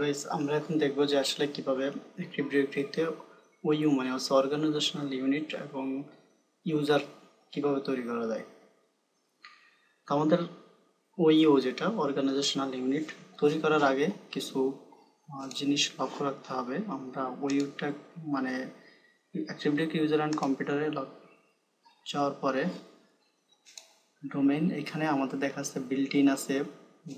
Guys আমরা এখন দেখব যে আসলে কিভাবে একটি ডিরেক্টরিতে ওইইউ মানে হচ্ছে অর্গানাইজেশনাল ইউনিট এবং ইউজার কিভাবে তৈরি করা যায়। তো আমাদের ওইইউ যেটা অর্গানাইজেশনাল ইউনিট তৈরি করার আগে কিছু জিনিস লক্ষ্য রাখতে হবে। আমরা ওইইউটা মানে অ্যাক্টিভ ডিরেক্টরি ইউজার অ্যান্ড কম্পিউটারে যাওয়ার পরে ডোমেইন এখানে আমাদের দেখা যাচ্ছে বিল্ট ইন আছে,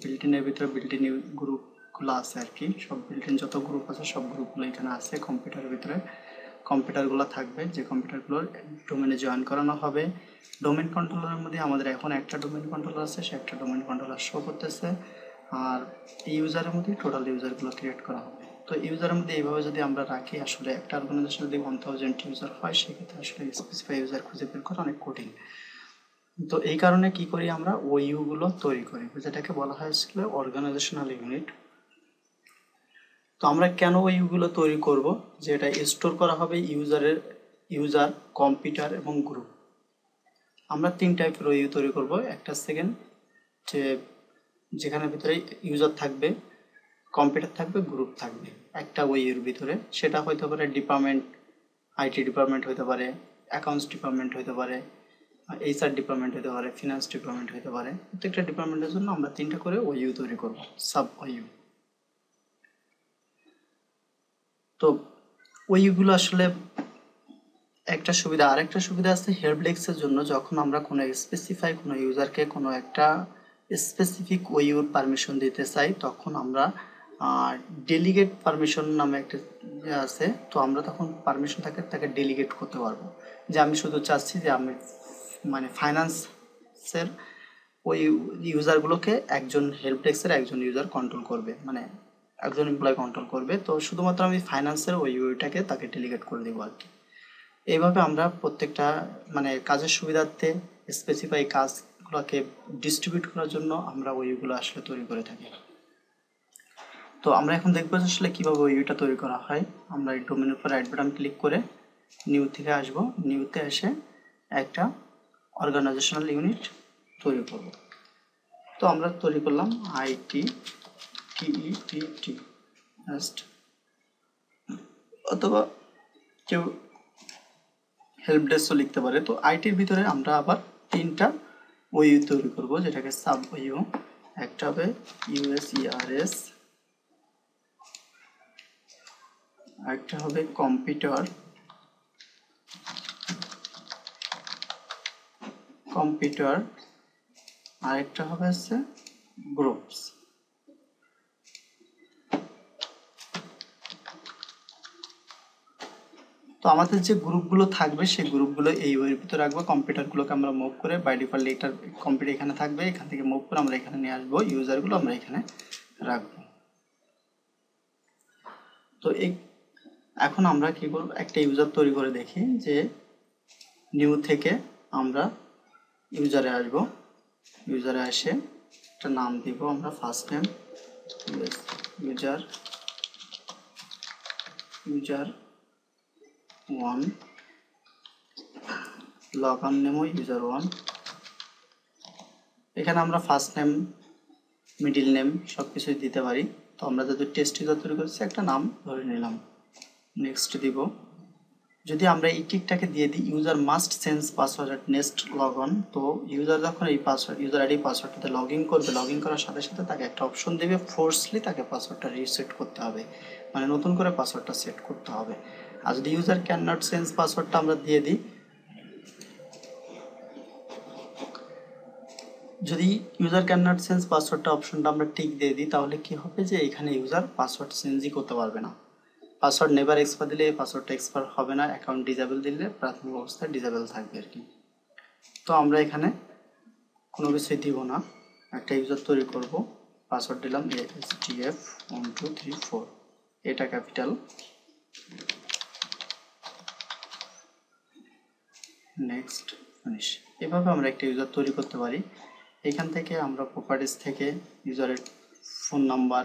বিল্ট ইনের ভিতরে বিল্ট ইন গ্রুপগুলো আছে আর কি, সব বিল্ট ইন যত গ্রুপ আছে সব গ্রুপগুলো এখানে আছে। কম্পিউটারের ভিতরে কম্পিউটারগুলো থাকবে, যে কম্পিউটারগুলো ডোমেনে জয়েন করানো হবে। ডোমেন কন্ট্রোলারের মধ্যে আমাদের এখন একটা ডোমেন কন্ট্রোলার আছে, সে একটা ডোমেন কন্ট্রোলার শো করতেছে। আর এই ইউজারের মধ্যে টোটাল ইউজারগুলো ক্রিয়েট করা হবে। তো ইউজারের মধ্যে এইভাবে যদি আমরা রাখি, আসলে একটা অর্গানাইজেশন যদি 1000 ইউজার হয় সেক্ষেত্রে আসলে স্পেসিফাই ইউজার খুঁজে বের করা অনেক কঠিন। তো এই কারণে কি করি, আমরা ওইইউ গুলো তৈরি করি, যেটাকে বলা হয়েছিল অর্গানাইজেশনাল ইউনিট। তো আমরা কেন ওইইউ গুলো তৈরি করব, যে এটা স্টোর করা হবে ইউজার, কম্পিউটার এবং গ্রুপ। আমরা 3 টাইপের ওইইউ তৈরি করব। একটা সেকেন্ড যে যেখানে ভিতরে ইউজার থাকবে, কম্পিউটার থাকবে, গ্রুপ থাকবে একটা ওইইউর ভিতরে। সেটা হইতে পারে ডিপার্টমেন্ট, আইটি ডিপার্টমেন্ট হইতে পারে, অ্যাকাউন্টস ডিপার্টমেন্ট হইতে পারে, এইচআর ডিপার্টমেন্ট হতে পারে, ফিনান্স ডিপার্টমেন্ট হতে পারে। প্রত্যেকটা ডিপার্টমেন্টের জন্য আমরা 3টা করে ওইইউ তৈরি করব, সাব ওইইউ। তো ওইইউগুলো আসলে একটা সুবিধা, আরেকটা সুবিধা আছে হেল্প ডেস্কের জন্য। যখন আমরা কোনো স্পেসিফাই কোনো ইউজারকে কোনো একটা স্পেসিফিক ওইইউর পারমিশন দিতে চাই, তখন আমরা ডেলিগেট পারমিশন নামে একটা আছে। তো আমরা তখন পারমিশন তাকে ডেলিগেট করতে পারবো, যে আমি শুধু চাচ্ছি যে আমি মানে ফাইন্যান্সের ওই ইউজারগুলোকে একজন হেল্প ডেস্কের একজন ইউজার কন্ট্রোল করবে, মানে একজন এমপ্লয় কন্ট্রোল করবে। তো শুধুমাত্র আমি ফাইন্যান্সের ওই ইউটাকে তাকে ডেলিগেট করে দেবো আর কি। এইভাবে আমরা প্রত্যেকটা মানে কাজের সুবিধার্থে স্পেসিফাই কাজগুলোকে ডিস্ট্রিবিউট করার জন্য আমরা ওইগুলো আসলে তৈরি করে থাকি। তো আমরা এখন দেখবো আসলে কিভাবে ওইটা তৈরি করা হয়। আমরা এই ডোমেনের উপর রাইট বাটন ক্লিক করে নিউ থেকে আসবো, নিউতে এসে একটা অর্গানাইজেশনাল ইউনিট তৈরি করব। তো আমরা তৈরি করলাম ITTEPT জাস্ট, অথবা কেউ হেল্প ডেস্কও লিখতে পারে। তো আইটির ভিতরে আমরা আবার 3টা ওইইউ তৈরি করব, যেটাকে সাব ওইইউ। একটা হবে USERS, একটা হবে কম্পিউটার, আরেকটা হবে হচ্ছে গ্রুপস। তো আমাদের যে গ্রুপগুলো থাকবে সেই গ্রুপগুলো এই ওয়ের ভিতরে রাখবো। কম্পিউটারগুলোকে আমরা মুভ করে বাই ডিফল্ট এটার কম্পিউটার এখানে থাকবে, এখান থেকে মুভ করে আমরা এখানে নিয়ে আসবো, ইউজারগুলো আমরা এখানে রাখবো। তো এখন আমরা কি করব, একটা ইউজার তৈরি করে দেখি যে নিউ থেকে আমরা ইউজারে আসবো। ইউজারে এসে একটা নাম দিব আমরা, first name user 1, log on নেমও ইউজার 1। এখানে আমরা ফার্স্ট নেম, মিডিল নেম সব কিছুই দিতে পারি। তো আমরা যদি টেস্ট ইউজার তৈরি করছি একটা নাম ধরে নিলাম, নেক্সট দিব। যদি আমরা এই টিকটাকে দিয়ে দিই user must change password at next log on, তো ইউজার যখন এই পাসওয়ার্ড ইউজার আইডি পাসওয়ার্ডটাতে লগ ইন করবে, লগ ইন করার সাথে সাথে তাকে একটা অপশন দেবে, ফোর্সলি তাকে পাসওয়ার্ডটা রিসেট করতে হবে, মানে নতুন করে পাসওয়ার্ডটা সেট করতে হবে। আর যদি ইউজার ক্যান নট চেঞ্জ পাসওয়ার্ডটা আমরা দিয়ে দিই, যদি ইউজার ক্যান নট চেঞ্জ পাসওয়ার্ডটা অপশনটা আমরা টিক দিয়ে দিই, তাহলে কি হবে যে এখানে ইউজার পাসওয়ার্ড চেঞ্জই করতে পারবে না। পাসওয়ার্ড নেভার এক্সপায়ার দিলে এই পাসওয়ার্ডটা এক্সপায়ার হবে না, অ্যাকাউন্ট ডিসেবল দিলে প্রাথমিক অবস্থায় ডিসেবল থাকবে আর কি। তো আমরা এখানে কোনো কিছুই দিব না, একটা ইউজার তৈরি করব, পাসওয়ার্ড দিলাম ASDF1234, এটা ক্যাপিটাল, নেক্সট, ফিনিশ। এভাবে আমরা একটা ইউজার তৈরি করতে পারি। এখান থেকে আমরা প্রপার্টিস থেকে ইউজারের ফোন নাম্বার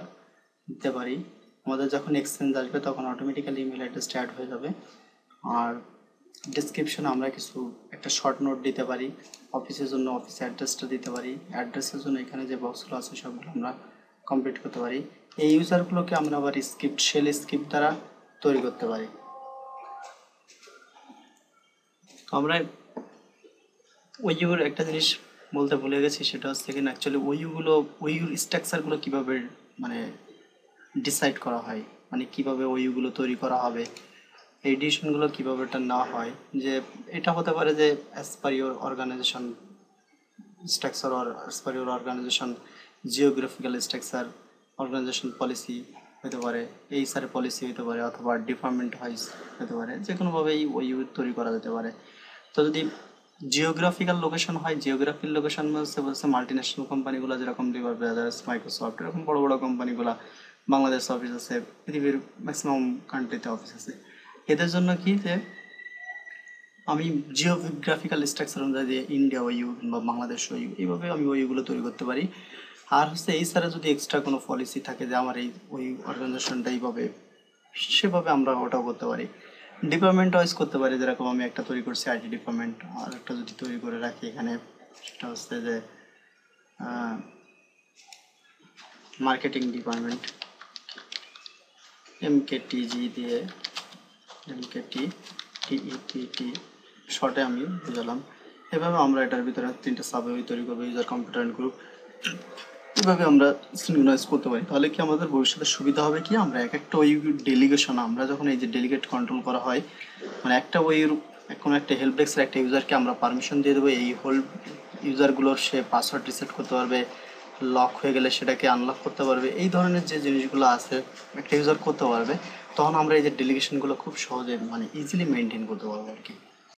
দিতে পারি। আমাদের যখন এক্সচেঞ্জ আসবে তখন অটোমেটিক্যালি ইমেল অ্যাড্রেসটা অ্যাড হয়ে যাবে। আর ডেসক্রিপশনে আমরা কিছু একটা শর্ট নোট দিতে পারি, অফিসের জন্য অফিস অ্যাড্রেসটা দিতে পারি, অ্যাড্রেসের জন্য এখানে যে বক্সগুলো আছে সবগুলো আমরা কমপ্লিট করতে পারি। এই ইউজারগুলোকে আমরা আবার স্ক্রিপ্ট শেল স্ক্রিপ্ট দ্বারা তৈরি করতে পারি। তো আমরা ওইগুলোর একটা জিনিস বলতে ভুলে গেছি, সেটা হচ্ছে কিনা অ্যাকচুয়ালি ওইগুর স্ট্রাকচারগুলো কীভাবে মানে ডিসাইড করা হয়, মানে কীভাবে ওইগুলো তৈরি করা হবে, এই ডিসিশনগুলো কীভাবে এটা না হয়। যে এটা হতে পারে যে as per your organisation structure or as per your organisation geographical structure, organisation policy হতে পারে, এইচআর পলিসি হতে পারে, অথবা ডিপার্টমেন্ট ওয়াইজ হতে পারে, যে কোনোভাবেই ওই তৈরি করা যেতে পারে। তো যদি জিওগ্রাফিক্যাল লোকেশন হয়, জিওগ্রাফিক্যাল লোকেশন বলছে মাল্টি ন্যাশনাল কোম্পানিগুলো যেরকম লিভার ব্রাদার্স, মাইক্রোসফট, এরকম বড় বড় কোম্পানিগুলো বাংলাদেশ অফিস আছে, পৃথিবীর ম্যাক্সিমাম কান্ট্রিতে অফিস আছে। এদের জন্য কি যে আমি জিওগ্রাফিক্যাল স্ট্রাকচার অনুযায়ী যে ইন্ডিয়া ওইউ কিংবা বাংলাদেশ ওইউ, এইভাবে আমি ওইগুলো তৈরি করতে পারি। আর হচ্ছে এই ছাড়া যদি এক্সট্রা কোনো পলিসি থাকে যে আমার এই ওই অর্গানাইজেশনটা এইভাবে, সেভাবে আমরা ওটাও করতে পারি। ডিপার্টমেন্ট ওয়াইজ করতে পারি, যেরকম আমি একটা তৈরি করছি আইটি ডিপার্টমেন্ট, আর একটা যদি তৈরি করে রাখি এখানে, সেটা হচ্ছে যে মার্কেটিং ডিপার্টমেন্ট, MKTG দিয়ে, MKTTEPT শর্টে আমি বুঝালাম। এভাবে আমরা এটার ভিতরে 3টা সাবওয়ে তৈরি করবো, ইউজার, কম্পিউটার অ্যান্ড গ্রুপ। এভাবে আমরা সিনক্রোনাইজ করতে পারি। তাহলে কি আমাদের ভবিষ্যতে সুবিধা হবে কি, আমরা এক একটা ওই ডেলিগেশন, আমরা যখন এই যে ডেলিগেট কন্ট্রোল করা হয়, মানে একটা ওইর কোনো একটা হেল্প ডেস্কের একটা ইউজারকে আমরা পারমিশন দিয়ে দেবো, এই হোল ইউজারগুলোর সে পাসওয়ার্ড রিসেট করতে পারবে, লক হয়ে গেলে সেটাকে আনলক করতে পারবে, এই ধরনের যে জিনিসগুলো আছে একটা ইউজার করতে পারবে। তখন আমরা এই যে ডেলিগেশনগুলো খুব সহজে মানে ইজিলি মেনটেন করতে পারবো আর কি।